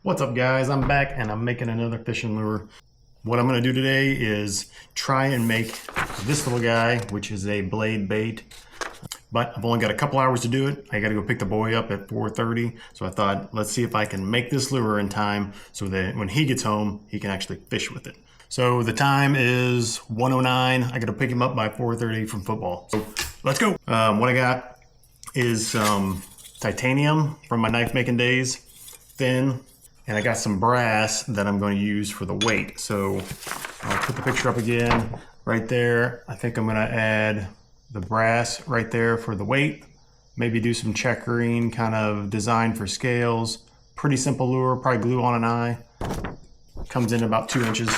What's up, guys? I'm back and I'm making another fishing lure. What I'm going to do today is try and make this little guy, which is a blade bait. But I've only got a couple hours to do it. I got to go pick the boy up at 4:30. So I thought, let's see if I can make this lure in time so that when he gets home, he can actually fish with it. So the time is 1:09. I got to pick him up by 4:30 from football. So let's go. What I got is some titanium from my knife making days, thin. And I got some brass that I'm going to use for the weight. So I'll put the picture up again right there. I think I'm going to add the brass right there for the weight. Maybe do some checkering kind of design for scales. Pretty simple lure, probably glue on an eye. Comes in about 2 inches.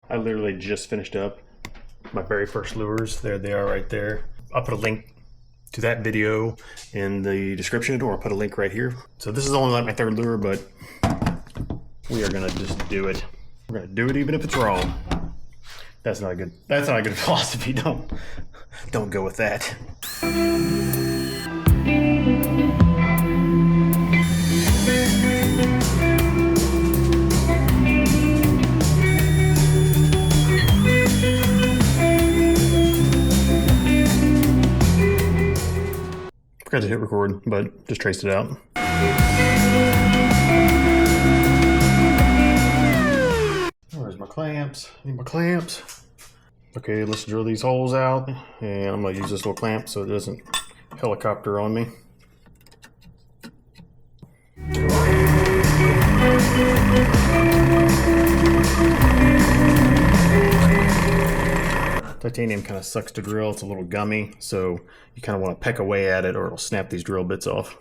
I literally just finished up my very first lures. There they are right there. I'll put a link to that video in the description, or I'll put a link right here. So this is only like my third lure, but we are gonna just do it. We're gonna do it even if it's wrong. That's not a good philosophy. Don't go with that. Forgot to hit record, but just traced it out. Where's my clamps? Need my clamps. Okay, let's drill these holes out, and I'm gonna use this little clamp so it doesn't helicopter on me. Titanium kind of sucks to drill. It's a little gummy, so you kind of want to peck away at it or it'll snap these drill bits off.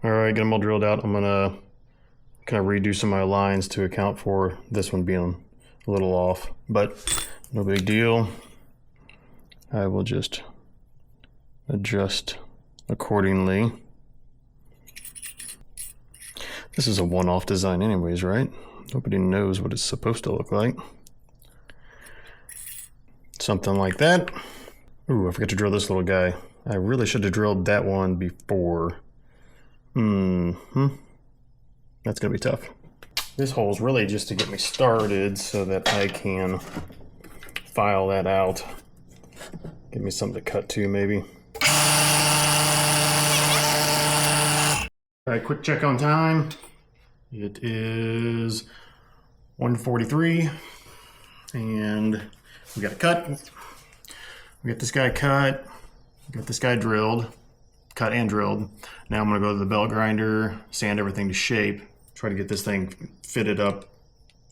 Alright, get them all drilled out. I'm going to kind of redo some of my lines to account for this one being a little off, but no big deal. I will just adjust accordingly. This is a one-off design anyways, right? Nobody knows what it's supposed to look like. Something like that. Ooh, I forgot to drill this little guy. I really should have drilled that one before. That's gonna be tough. This hole is really just to get me started so that I can file that out. Give me something to cut to, maybe. All right, quick check on time. It is 1:43, and we got a cut. We got this guy cut. We got this guy drilled, cut and drilled. Now I'm gonna go to the belt grinder, sand everything to shape, try to get this thing fitted up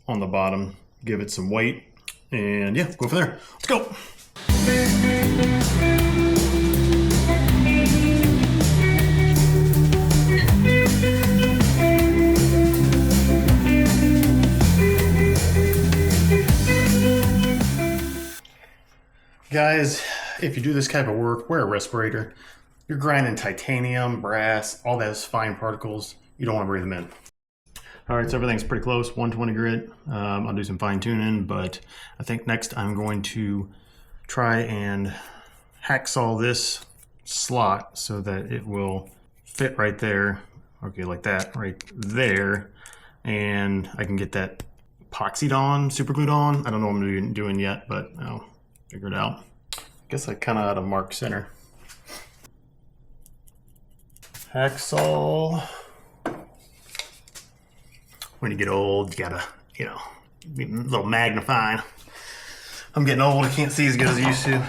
on the bottom, give it some weight, and yeah, go from there. Let's go. Guys, if you do this type of work, wear a respirator. You're grinding titanium, brass, all those fine particles. You don't want to breathe them in. All right, so everything's pretty close, 120 grit. I'll do some fine tuning, but I think next I'm going to try and hacksaw this slot so that it will fit right there. Okay, like that, right there. And I can get that epoxied on, super glued on. I don't know what I'm doing yet, but I'll figure it out. I guess I kind of ought to mark center. Hacksaw. When you get old, you gotta, be a little magnifying. I'm getting old, I can't see as good as I used to.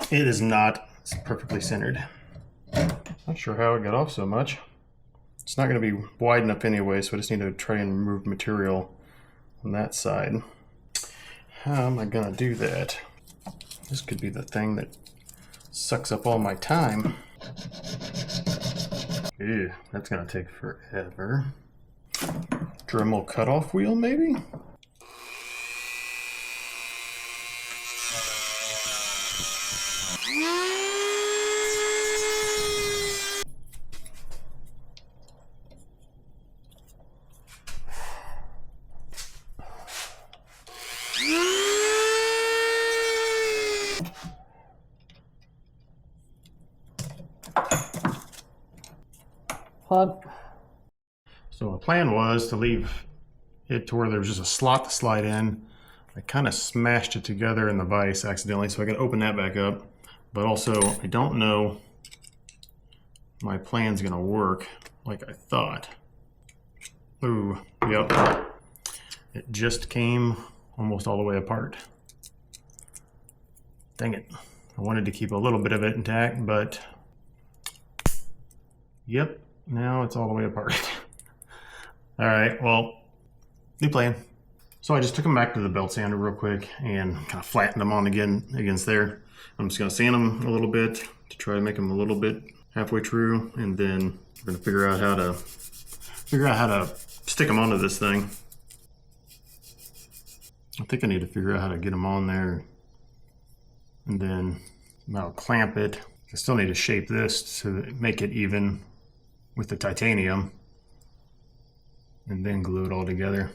It is not perfectly centered. Not sure how it got off so much. It's not going to be wide enough anyway, so I just need to try and remove material on that side. how am I gonna do that? This could be the thing that sucks up all my time. Ew, that's gonna take forever. Dremel cutoff wheel, maybe? What? So the plan was to leave it to where there was just a slot to slide in. I kind of smashed it together in the vise accidentally, so I got to open that back up. But also, I don't know my plan's gonna work like I thought. Ooh, yep. It just came almost all the way apart. Dang it. I wanted to keep a little bit of it intact, but yep, now it's all the way apart. All right, well, new plan. So I just took them back to the belt sander real quick and kind of flattened them on again against there. I'm just gonna sand them a little bit to try to make them a little bit halfway true, and then we're gonna figure out how to stick them onto this thing. I think I need to figure out how to get them on there, and then I'll clamp it. I still need to shape this to make it even with the titanium, and then glue it all together.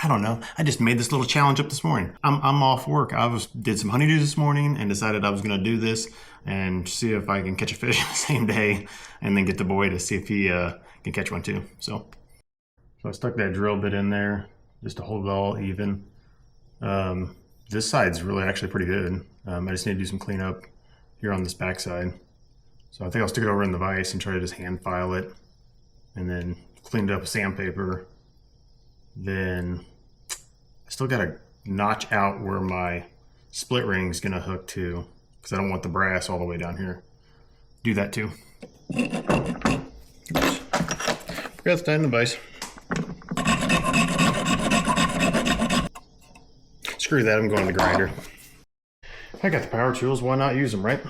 I don't know. I just made this little challenge up this morning. I'm off work. Did some honeydews this morning and decided I was going to do this and see if I can catch a fish the same day, and then get the boy to see if he can catch one too. So I stuck that drill bit in there just to hold it all even. This side's really actually pretty good. I just need to do some cleanup here on this back side. So I think I'll stick it over in the vise and try to just hand file it, and then clean it up with sandpaper. Then I still got to notch out where my split ring's gonna hook to, because I don't want the brass all the way down here. Do that too. Oops. Forgot to tie in the vise. Screw that, I'm going to the grinder. I got the power tools, why not use them, right?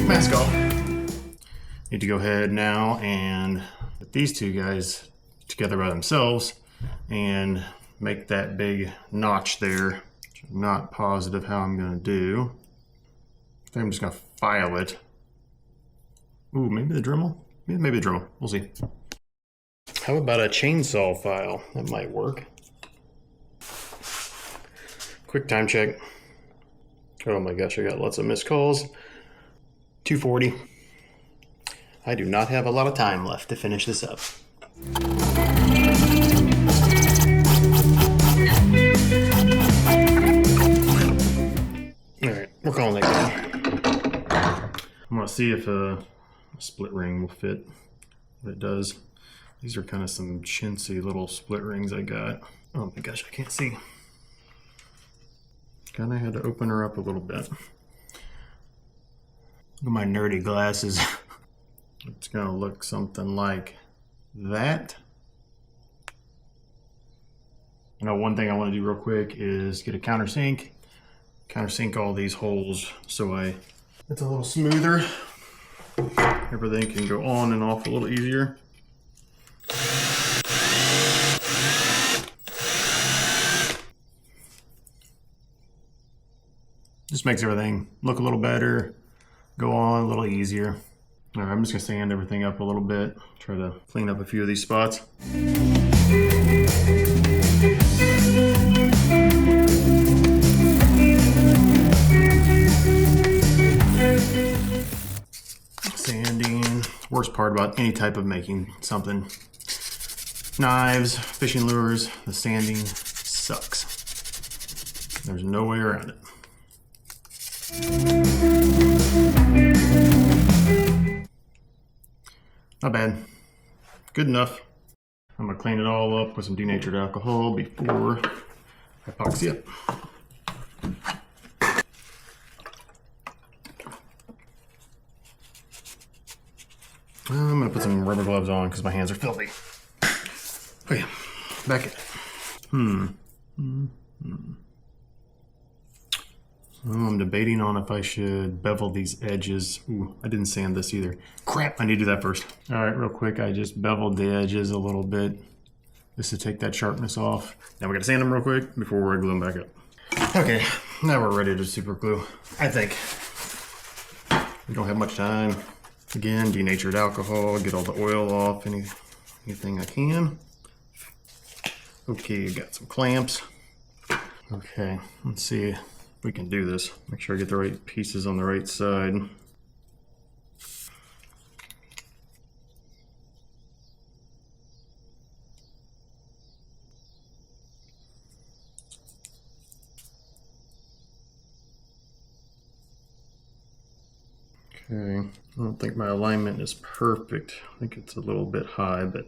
Mask off. Need to go ahead now and put these two guys together by themselves and make that big notch there. I'm not positive how I'm going to do. I think I'm just going to file it. Ooh, maybe the Dremel? Maybe the Dremel. We'll see. How about a chainsaw file? That might work. Quick time check. Oh my gosh, I got lots of missed calls. 2:40. I do not have a lot of time left to finish this up. Alright, we're calling it good. I'm going to see if a split ring will fit. If it does. These are kind of some chintzy little split rings I got. Oh my gosh, I can't see. Kind of had to open her up a little bit. Look at my nerdy glasses. It's going to look something like that. You know, one thing I want to do real quick is get a countersink all these holes so it's a little smoother. Everything can go on and off a little easier. Just makes everything look a little better, go on a little easier. All right, I'm just gonna sand everything up a little bit, try to clean up a few of these spots. Sanding, worst part about any type of making something. Knives, fishing lures, the sanding sucks. There's no way around it. Not bad. Good enough. I'm gonna clean it all up with some denatured alcohol before I epoxy it. I'm gonna put some rubber gloves on because my hands are filthy. Okay, back at it. I'm debating on if I should bevel these edges. Ooh, I didn't sand this either. Crap, I need to do that first. All right, real quick, I just beveled the edges a little bit just to take that sharpness off. Now we gotta sand them real quick before we glue them back up. Okay, now we're ready to super glue. I think we don't have much time. Again, denatured alcohol, get all the oil off, anything I can. Okay, got some clamps. Okay, let's see if we can do this. Make sure I get the right pieces on the right side. Okay, I don't think my alignment is perfect. I think it's a little bit high, but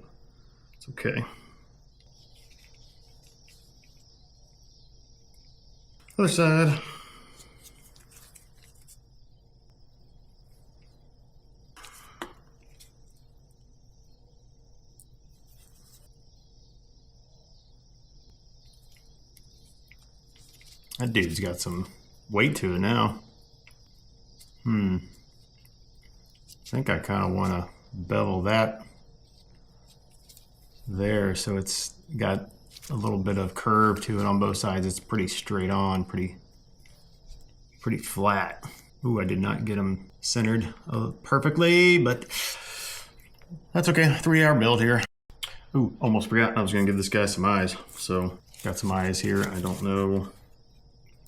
it's okay. Other side. That dude's got some weight to it now. I think I kind of want to bevel that there so it's got a little bit of curve to it on both sides. It's pretty straight on, pretty flat. Ooh, I did not get them centered perfectly, but that's okay. 3-hour build here. Ooh, almost forgot I was gonna give this guy some eyes. So got some eyes here. I don't know.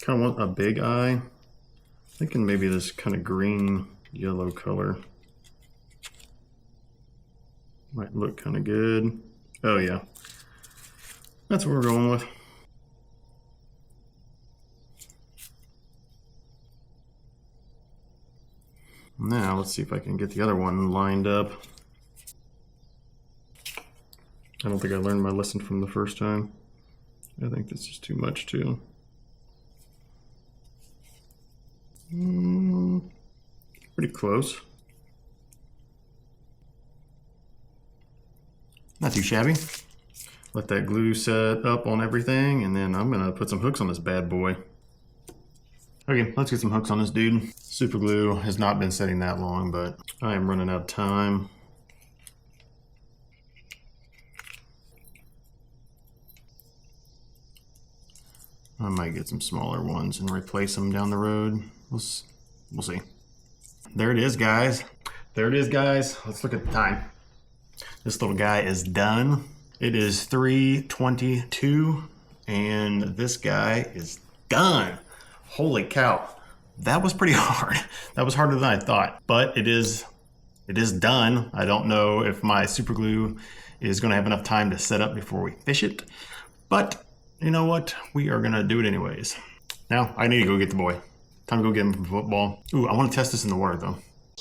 Kind of want a big eye. Thinking maybe this kind of green yellow color might look kind of good. Oh yeah, that's what we're going with. Now let's see if I can get the other one lined up. I don't think I learned my lesson from the first time. I think this is too much too. Pretty close. Not too shabby. Let that glue set up on everything, and then I'm gonna put some hooks on this bad boy. Okay, let's get some hooks on this dude. Super glue has not been setting that long, but I am running out of time. I might get some smaller ones and replace them down the road. We'll see. There it is, guys. There it is, guys. Let's look at the time. This little guy is done. It is 3:22, and this guy is done. Holy cow. That was pretty hard. That was harder than I thought, but it is done. I don't know if my super glue is gonna have enough time to set up before we fish it, but you know what? We are gonna do it anyways. Now, I need to go get the boy. Time to go get him from football. Ooh, I wanna test this in the water though.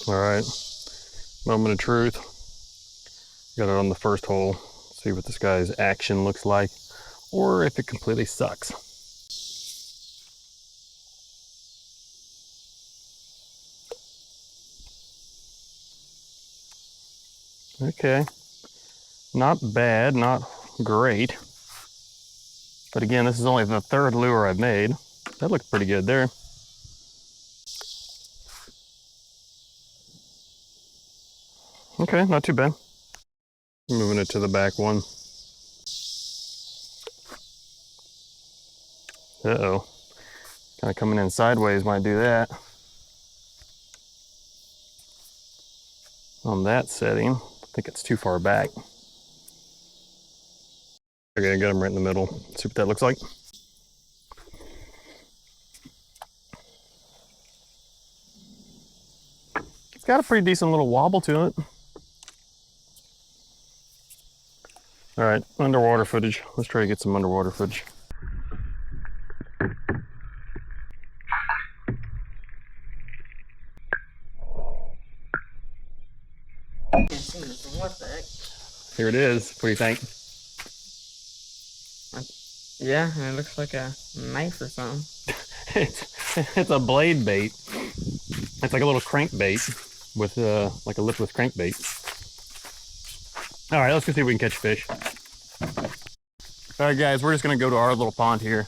All right, moment of truth. Got it on the first hole. See what this guy's action looks like, or if it completely sucks. Okay, not bad, not great. But again, this is only the third lure I've made. That looked pretty good there. Okay, not too bad. Moving it to the back one. Uh-oh. Kind of coming in sideways might do that. On that setting, I think it's too far back. Okay, I got him right in the middle. See what that looks like. It's got a pretty decent little wobble to it. All right, underwater footage. Let's try to get some underwater footage. Here it is. What do you think? Yeah, and it looks like a knife or something. It's a blade bait. It's like a little crankbait with like a lipless crankbait. All right, let's go see if we can catch fish. All right, guys, we're just gonna go to our little pond here.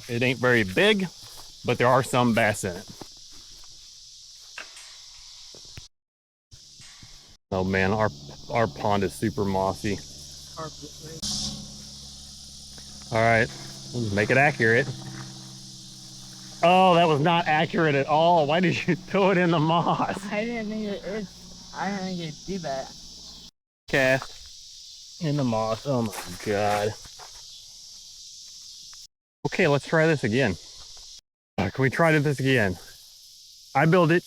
It ain't very big, but there are some bass in it. Oh man, our pond is super mossy. All right, let's make it accurate. Oh, that was not accurate at all. Why did you throw it in the moss? I didn't think it'd do that. Cast in the moss. Oh my god. Okay, let's try this again. Can we try this again? I build it,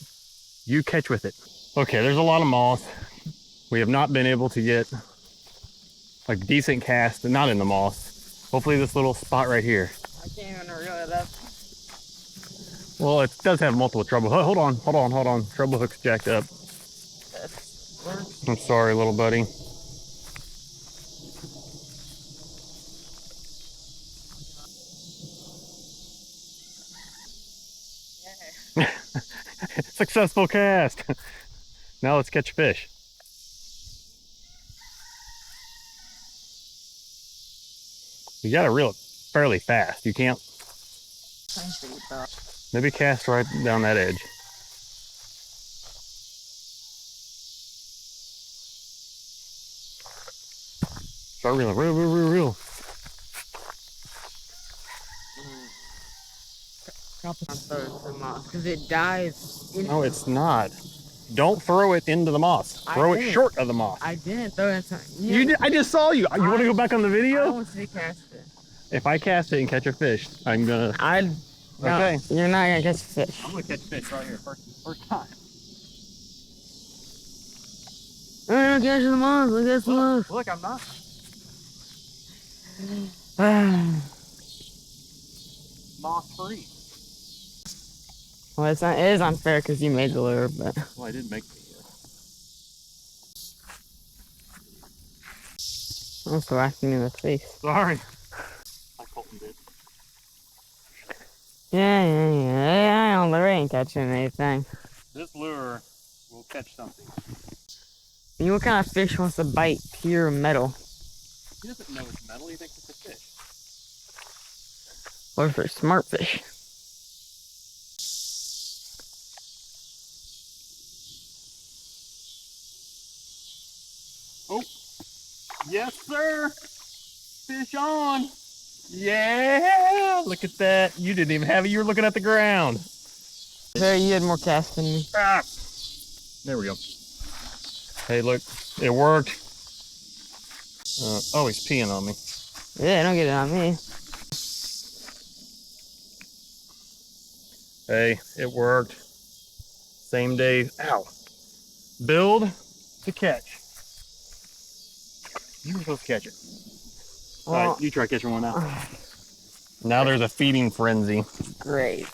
you catch with it. Okay, there's a lot of moss. We have not been able to get a decent cast, not in the moss. Hopefully this little spot right here. I can't even reel it up. Well, it does have multiple trouble. Hold on. Trouble hook's jacked up. I'm sorry, little buddy. Successful cast. Now let's catch fish. You gotta reel it fairly fast. You can't. Maybe cast right down that edge. Start reeling. Reel. Because it dives in. No, it's not. Don't throw it into the moss. Throw it short of the moss. I didn't throw it. You did, I just saw you. You want to go back on the I video? want to see cast it. If I cast it and catch a fish, I'm gonna. Okay. You're not gonna catch a fish. I'm gonna catch fish right here, first time. I'm catching the moss. Look at this moss. Look, I'm not. Moss free. Well, it's not. It is unfair because you made the lure, but. Well, I did make the. I'm whacking you in the face. Sorry. I Colton did. Yeah. I don't. There ain't catching anything. This lure will catch something. You know what kind of fish wants to bite pure metal? He doesn't know it's metal. He thinks it's a fish. Or for smart fish. Oh, yes, sir. Fish on. Yeah, look at that. You didn't even have it. You were looking at the ground. There, you had more cast than me. Ah, there we go. Hey, look, it worked. Oh, he's peeing on me. Yeah, don't get it on me. Hey, it worked. Same day. Ow. Build to catch. You were supposed to catch it. Well, all right, you try catching one now. Now there's a feeding frenzy. Great.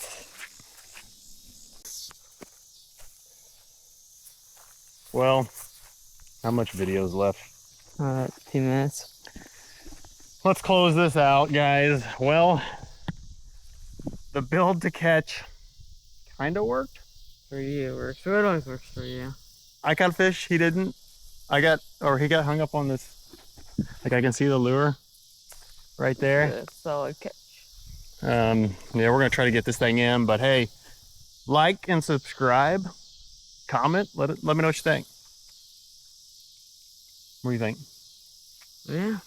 Well, how much video's left? 2 minutes. Let's close this out, guys. Well, the build to catch kind of worked. For you, it works. It always works for you. I caught fish, he didn't. He got hung up on this. Like I can see the lure right there. Good, solid catch. Yeah, we're gonna try to get this thing in, but hey, like and subscribe, comment, let me know what you think. What do you think? Yeah.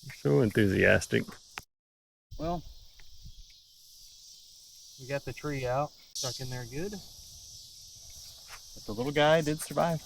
You're so enthusiastic. Well, we got the tree out, stuck in there good. But the little guy did survive.